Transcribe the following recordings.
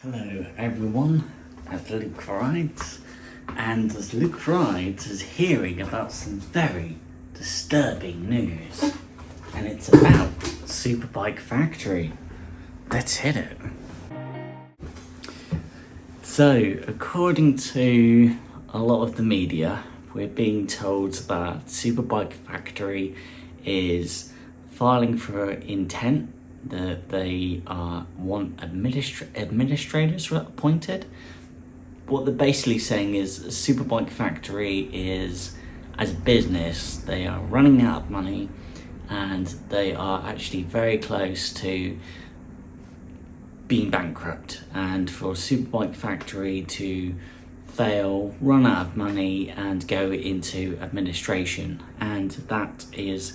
Hello everyone, as Luke Rides, and as Luke Rides is hearing about some very disturbing news, and it's about SuperBike Factory. Let's hit it. So, according to a lot of the media, we're being told that SuperBike Factory is filing for intent that they want administrators appointed. What they're basically saying is SuperBike Factory is, as a business, they are running out of money and they are actually very close to being bankrupt. And for SuperBike Factory to fail, run out of money and go into administration, and that is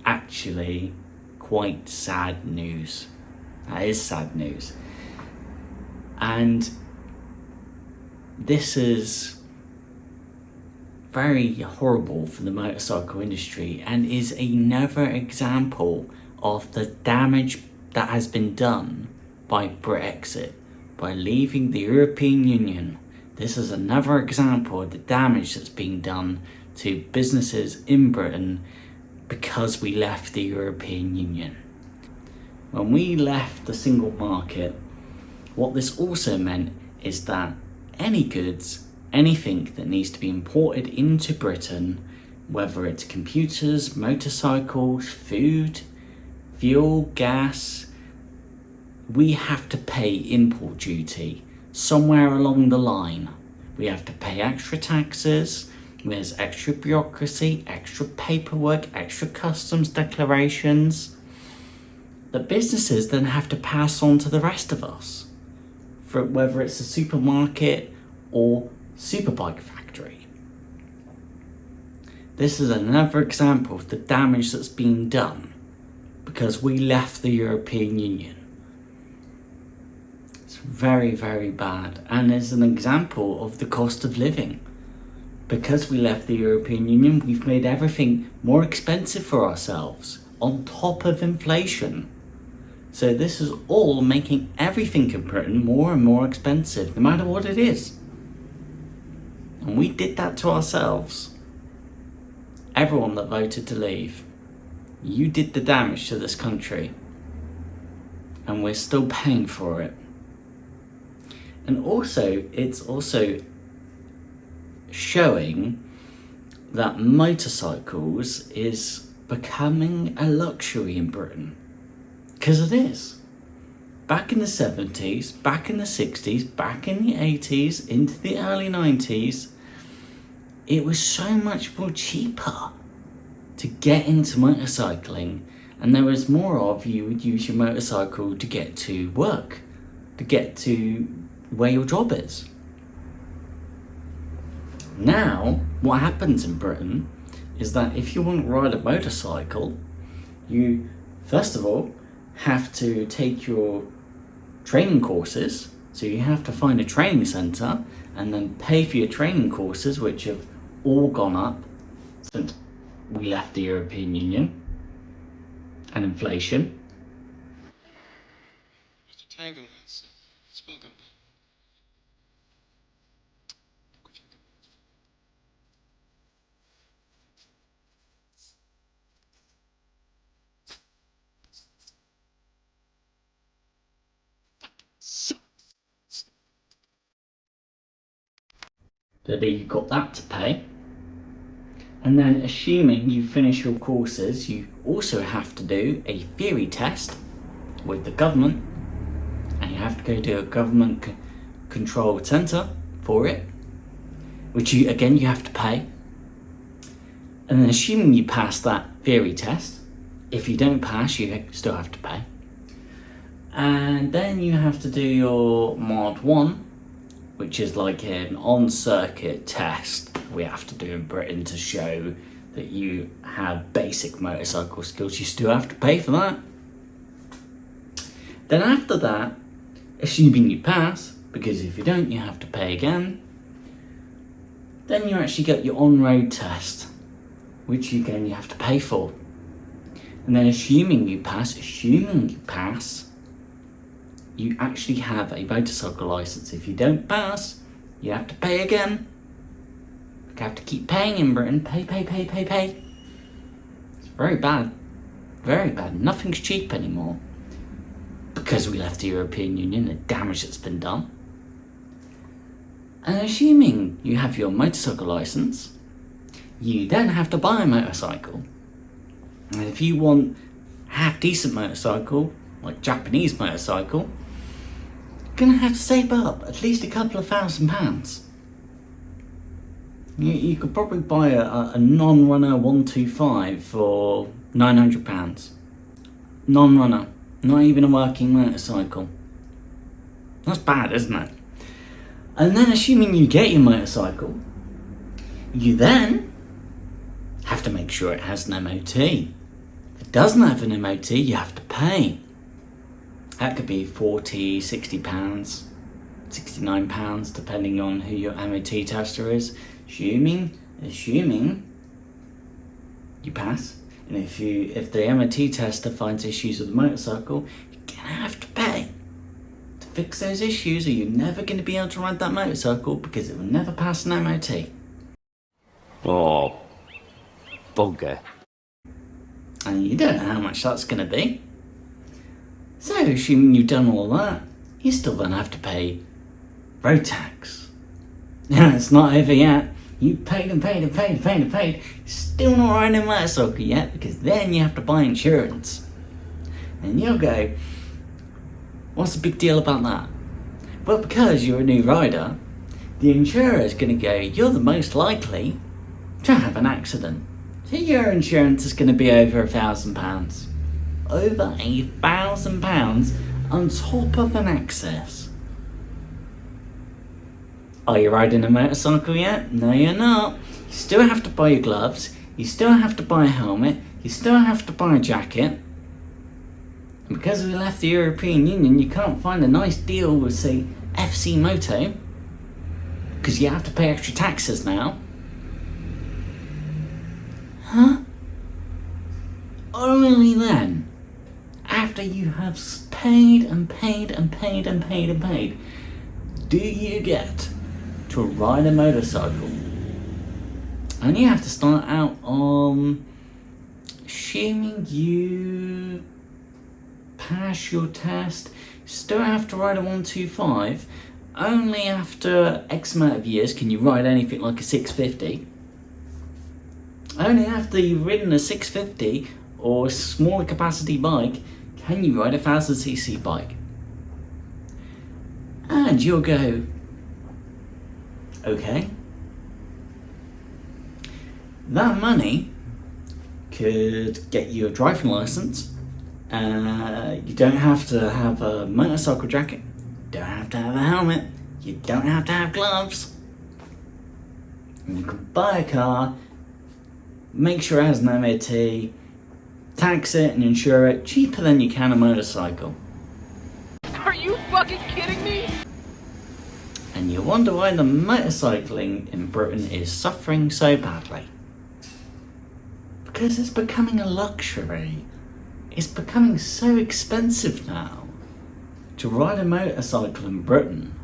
actually quite sad news. That is sad news. And this is very horrible for the motorcycle industry and is another example of the damage that has been done by Brexit, by leaving the European Union. This is another example of the damage that's being done to businesses in Britain because we left the European Union. When we left the single market, what this also meant is that any goods, anything that needs to be imported into Britain, whether it's computers, motorcycles, food, fuel, gas, we have to pay import duty somewhere along the line. We have to pay extra taxes. There's extra bureaucracy, extra paperwork, extra customs declarations that businesses then have to pass on to the rest of us, for whether it's a supermarket or SuperBike Factory. This is another example of the damage that's been done because we left the European Union. It's very, very bad, and is an example of the cost of living. Because we left the European Union, we've made everything more expensive for ourselves, on top of inflation. So this is all making everything in Britain more and more expensive, no matter what it is. And we did that to ourselves. Everyone that voted to leave, you did the damage to this country. And we're still paying for it. And also, it's also showing that motorcycles is becoming a luxury in Britain, because it is. Back in the 70s, back in the 60s, back in the 80s, into the early 90s, it was so much more cheaper to get into motorcycling, and there was more of you would use your motorcycle to get to work, to get to where your job is. Now, what happens in Britain is that if you want to ride a motorcycle, you first of all have to take your training courses. So you have to find a training centre and then pay for your training courses, which have all gone up since we left the European Union, and inflation. So you've got that to pay. And then assuming you finish your courses, you also have to do a theory test with the government, and you have to go to a government controlled centre for it, which you have to pay. And then assuming you pass that theory test, if you don't pass, you still have to pay. And then you have to do your Mod 1, which is like an on-circuit test we have to do in Britain to show that you have basic motorcycle skills. You still have to pay for that. Then after that, assuming you pass, because if you don't, you have to pay again, then you actually get your on-road test, which again you have to pay for. And then assuming you pass, you actually have a motorcycle license. If you don't pass, you have to pay again. You have to keep paying in Britain. Pay. It's very bad. Very bad. Nothing's cheap anymore. Because we left the European Union, the damage that's been done. And assuming you have your motorcycle license, you then have to buy a motorcycle. And if you want a half-decent motorcycle, like Japanese motorcycle, you're going to have to save up at least a couple of £1,000. You could probably buy a non-runner 125 for £900. Non-runner, not even a working motorcycle. That's bad, isn't it? And then assuming you get your motorcycle, you then have to make sure it has an MOT. If it doesn't have an MOT, you have to pay. That could be £40, £60, £69, depending on who your MOT tester is. Assuming you pass. And if the MOT tester finds issues with the motorcycle, you're gonna have to pay to fix those issues, or you're never gonna be able to ride that motorcycle because it will never pass an MOT. Oh, bugger. And you don't know how much that's gonna be. So, assuming you've done all that, you still then have to pay road tax. Now, it's not over yet. You paid and paid. Still not riding a motorcycle yet, because then you have to buy insurance. And you'll go, what's the big deal about that? Well, because you're a new rider, the insurer is going to go, you're the most likely to have an accident. So your insurance is going to be over £1,000. Over £1,000 on top of an excess. Are you riding a motorcycle yet? No, you're not. You still have to buy your gloves. You still have to buy a helmet. You still have to buy a jacket. And because we left the European Union, you can't find a nice deal with, say, FC Moto, because you have to pay extra taxes now. Huh? Only then, after you have paid, do you get to ride a motorcycle. And you have to start out on, assuming you pass your test, still have to ride a 125. Only after X amount of years can you ride anything like a 650. Only after you've ridden a 650 or a smaller capacity bike can you ride a 1000cc bike. And you'll go, okay, that money could get you a driving license. You don't have to have a motorcycle jacket, don't have to have a helmet, you don't have to have gloves. And you can buy a car, make sure it has an MOT, tax it and insure it cheaper than you can a motorcycle. Are you fucking kidding me? And you wonder why the motorcycling in Britain is suffering so badly. Because it's becoming a luxury. It's becoming so expensive now to ride a motorcycle in Britain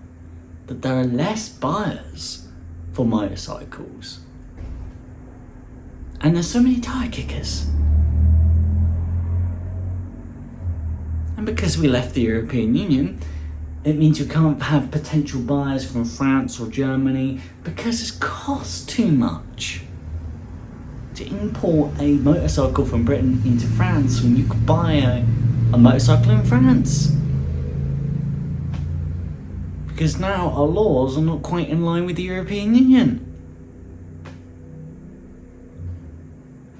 that there are less buyers for motorcycles. And there's so many tyre kickers. And because we left the European Union, it means you can't have potential buyers from France or Germany because it costs too much to import a motorcycle from Britain into France when you could buy a motorcycle in France. Because now our laws are not quite in line with the European Union.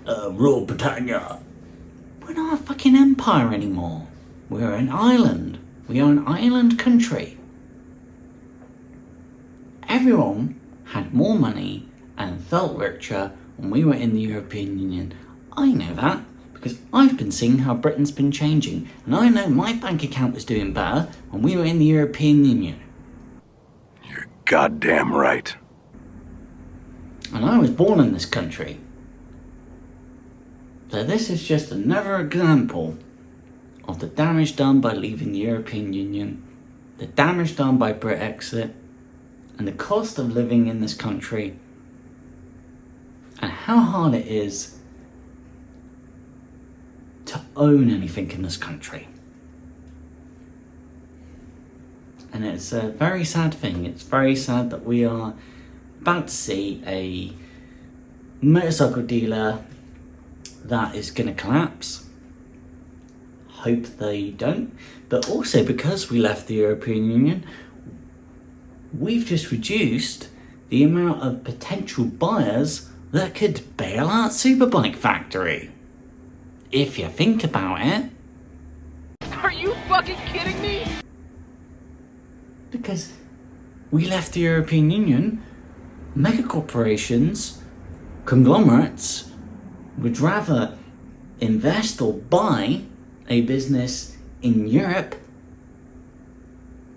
Rule Britannia. We're not a fucking empire anymore. We're an island. We are an island country. Everyone had more money and felt richer when we were in the European Union. I know that because I've been seeing how Britain's been changing, and I know my bank account was doing better when we were in the European Union. You're goddamn right. And I was born in this country. So this is just another example of the damage done by leaving the European Union, the damage done by Brexit, and the cost of living in this country, and how hard it is to own anything in this country. And it's a very sad thing. It's very sad that we are about to see a motorcycle dealer that is going to collapse. Hope they don't. But also, because we left the European Union, we've just reduced the amount of potential buyers that could bail out SuperBike Factory. If you think about it. Are you fucking kidding me? Because we left the European Union, mega corporations, conglomerates would rather invest or buy a business in Europe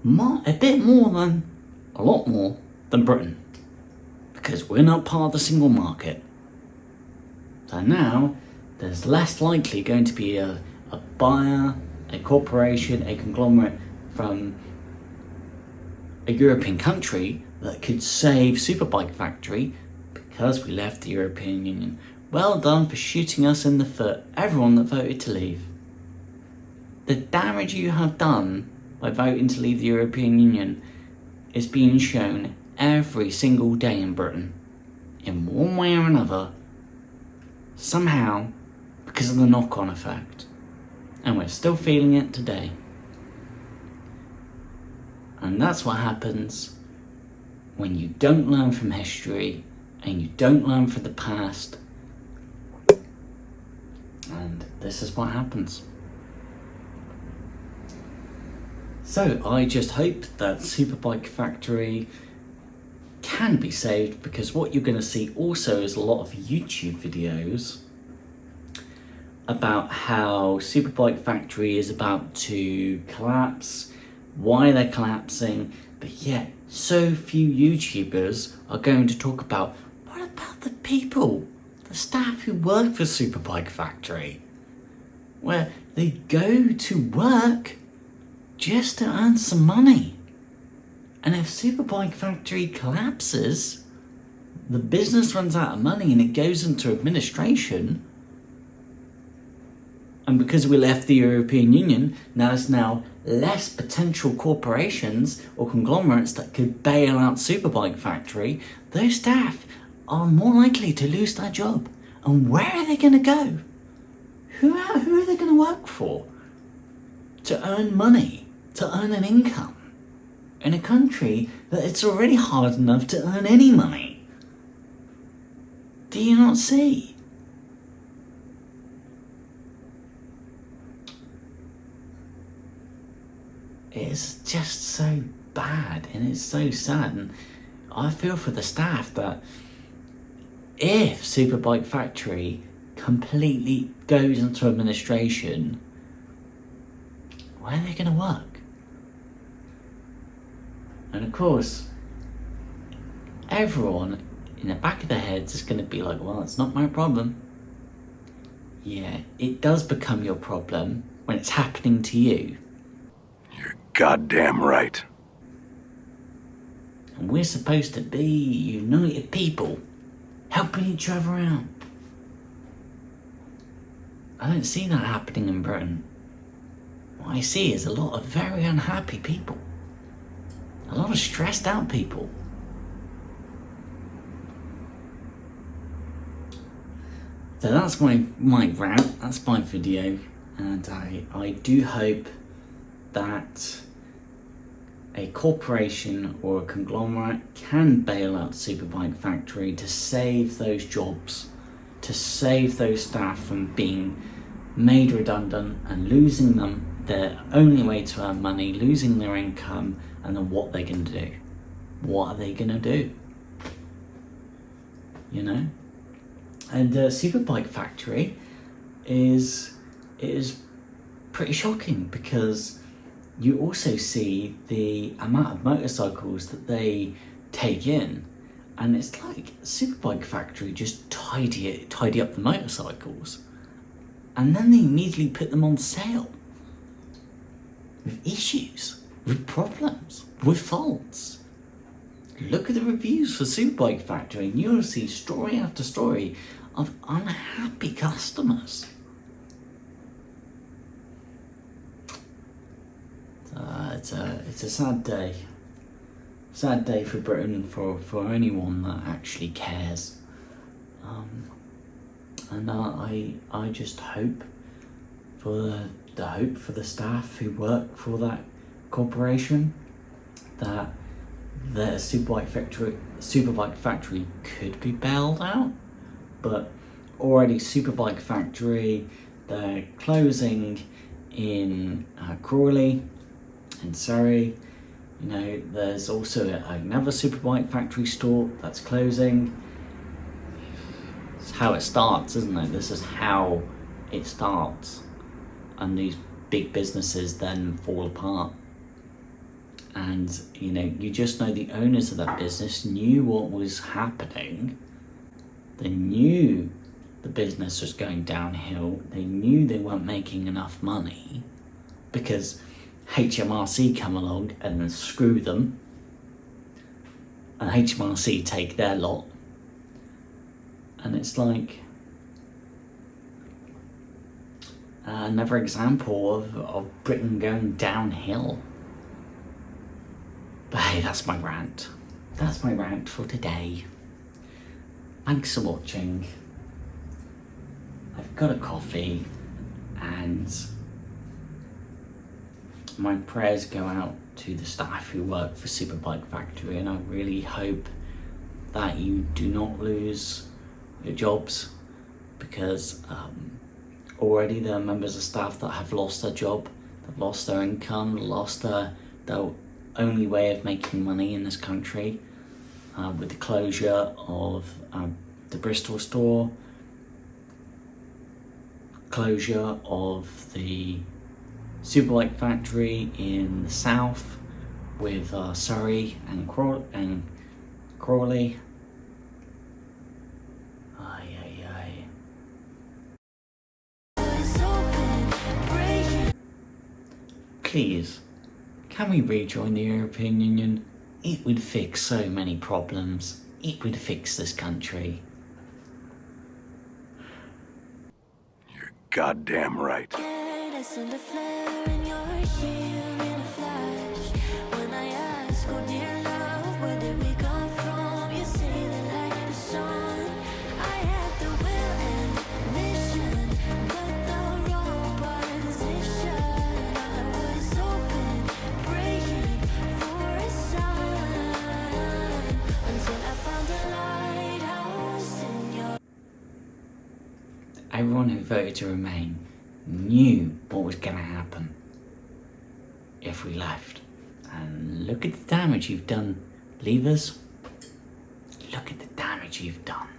a lot more than Britain, because we're not part of the single market. So now there's less likely going to be a buyer, a corporation, a conglomerate from a European country that could save SuperBike Factory because we left the European Union. Well done for shooting us in the foot, everyone that voted to leave. The damage you have done by voting to leave the European Union is being shown every single day in Britain, in one way or another, somehow, because of the knock-on effect. And we're still feeling it today. And that's what happens when you don't learn from history and you don't learn from the past. And this is what happens. So I just hope that SuperBike Factory can be saved, because what you're going to see also is a lot of YouTube videos about how SuperBike Factory is about to collapse, why they're collapsing, but yet so few YouTubers are going to talk about what about the people, the staff who work for SuperBike Factory, where they go to work just to earn some money. And if SuperBike Factory collapses, the business runs out of money and it goes into administration. And because we left the European Union, there's now less potential corporations or conglomerates that could bail out SuperBike Factory. Those staff are more likely to lose their job. And where are they going to go? Who are they going to work for? To earn money, to earn an income, in a country that it's already hard enough to earn any money. Do you not see? It's just so bad and it's so sad, and I feel for the staff that if SuperBike Factory completely goes into administration, where are they going to work? And of course, everyone in the back of their heads is going to be like, well, it's not my problem. Yeah, it does become your problem when it's happening to you. You're goddamn right. And we're supposed to be united people, helping each other out. I don't see that happening in Britain. What I see is a lot of very unhappy people. A lot of stressed out people. So that's my rant, that's my video, and I do hope that a corporation or a conglomerate can bail out SuperBike Factory to save those jobs, to save those staff from being made redundant and losing their only way to earn money, losing their income, and then what they're going to do. What are they going to do? You know? And SuperBike Factory is pretty shocking, because you also see the amount of motorcycles that they take in, and it's like SuperBike Factory just tidy up the motorcycles, and then they immediately put them on sale. with issues, with problems, with faults. Look at the reviews for SuperBike Factory and you'll see story after story of unhappy customers. It's a sad day. Sad day for Britain, for anyone that actually cares. And I just hope for the staff who work for that corporation that the SuperBike Factory could be bailed out, but already SuperBike Factory, they're closing in Crawley in Surrey. You know, there's also another SuperBike Factory store that's closing. It's how it starts, isn't it? This is how it starts, and these big businesses then fall apart. And you know, you just know the owners of that business knew what was happening. They knew the business was going downhill. They knew they weren't making enough money because HMRC come along and then screw them, and HMRC take their lot. And it's like another example of Britain going downhill. But hey, that's my rant. That's my rant for today. Thanks for watching. I've got a coffee and my prayers go out to the staff who work for SuperBike Factory, and I really hope that you do not lose your jobs, because already there are members of staff that have lost their job, they've lost their income, lost their only way of making money in this country, with the closure of the Bristol store, closure of the SuperBike Factory in the south with Surrey and Crawley. Please, can we rejoin the European Union? It would fix so many problems. It would fix this country. You're goddamn right. Everyone who voted to remain knew what was going to happen if we left. And look at the damage you've done, leavers. Look at the damage you've done.